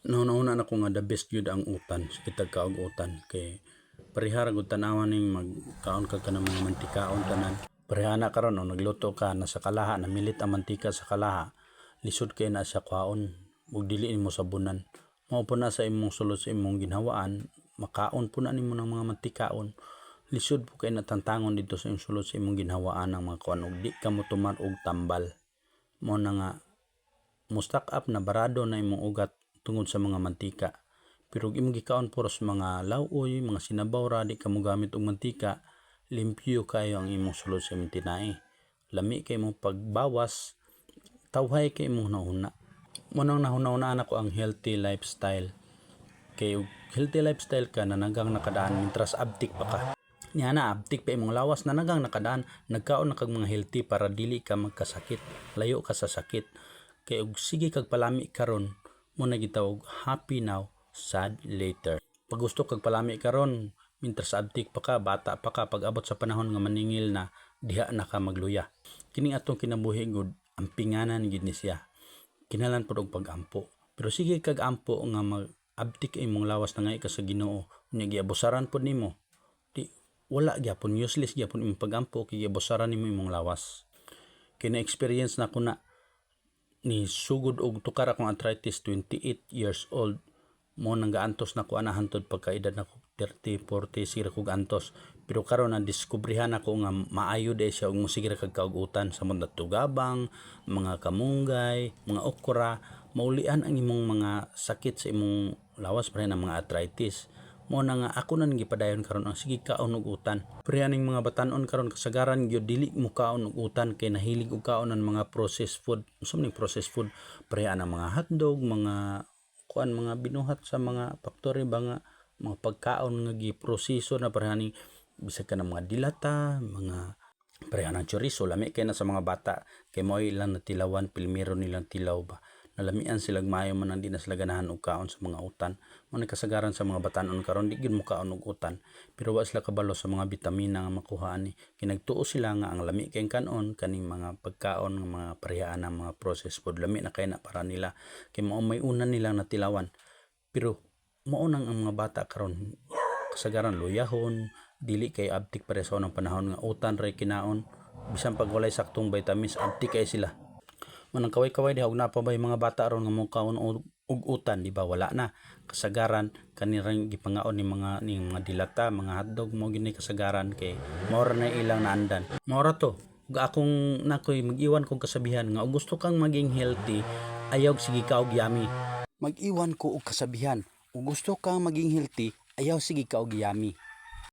Nauna na ko nga the best yun ang utan, kitag kaog utan kay parihara gud tanawan ning magkaon ka ng mga mantikaon tanan. Parihana karon o nagluto ka na sa kalaha, namilit ang mantika sa kalaha, lisod kay na siya kwaon ug dili nimo sabunan. Mao po na sa imong sulod sa imong ginhawaan, makaon po na nimo ng mga mantikaon. Lisod po kay natantangon dito sa imong sulod sa imong ginhawaan ng mga kuan ug di ka mo tuman og tambal. Mo na nga mo stock up na barado na imong ugat tungod sa mga mantika. Pero imong gikaon puros mga lawoy, mga sinabaw ra, di ka mo gamit og mantika, limpyo kayo ang imong sulod sa imong tinai. Lami kay imong pagbawas, tawhay kay imong nahuna. Munang nahuna-una na ko ang healthy lifestyle. Kay healthy lifestyle ka na nagang nakadaan mintras abtik pa ka. Niya na abtik pa imong lawas na nagang nakadaan, nagkaon na kag mga healthy para dili ka magkasakit, layo ka sa sakit. Kay og sige kag palami karon, mo na gitawag happy now, sad later. Pag gusto kag palami karon, mintras abtik pa ka, bata pa ka, pag abot sa panahon nga maningil na, diha na ka magluya. Kining atong kinabuhi gud, ang pinganan gid ni siya. Kinalan pod og pag-ampo. Pero sige kag ampo nga mag-abtik imong lawas na ngay ka sa Ginoo, unya giabusaran pod nimo. Di wala gyapon, useless gyapon imong pag-ampo kay giabusaran nimo imong lawas. Kay na experience na ko na ni sugod og tukar akong arthritis 28 years old. Mo nang gaantos na ko ana hantod pagkaedad na ko 30, 40 sira kog antos. Pero karon na diskubrihan ako nga maayo day siya og musigira kag kaugutan sa mga tugabang, mga kamunggay, mga okra, maulian ang imong mga sakit sa imong lawas pa rin ang mga arthritis. Mo na nga ako na gipadayon karon ang sige kaon og utan. Pero aning mga batan-on karon kasagaran gyud dili mo kaon og utan kay nahilig og kaon ng mga processed food. Unsa man processed food? Pareha ang mga hotdog, mga kuan, mga binuhat sa mga factory ba nga mga pagkaon nga giproseso na pareha ni bisag ka ng mga dilata, mga pareha ng chorizo, lami kay na sa mga bata kay mo ilang natilawan, pilmero nilang tilaw ba. Nalamian sila maayo man ang di na sila ganahan og kaon sa mga utan. Mo kasagaran sa mga batan-on karon di gyud mo kaon og utan. Pero wa sila kabalo sa mga bitamina nga makuha ani. Kinagtuo sila nga ang lami kay kanon kaning mga pagkaon nga mga parehaan ng mga processed food lami na kay na para nila kay mao may unan nilang natilawan. Pero mao nang ang mga bata karon kasagaran luyahon, dili kay abtik pare sa unang panahon nga utan ray kinaon. Bisan pag walay saktong vitamins abtik kay sila. Manang kaway-kaway di og napabay mga bata ron nga mo kaon og utan, di ba wala na. Kasagaran kanirang gipangaon ni mga dilata, mga hotdog mo gini kasagaran kay mao ra na ilang naandan. Mao ra to. Ug akong nakoy mag-iwan kong kasabihan nga og gusto kang maging healthy, ayaw sige ka og yummy. Mag-iwan ko og kasabihan, ug gusto kang maging healthy, ayaw sige ka og yummy.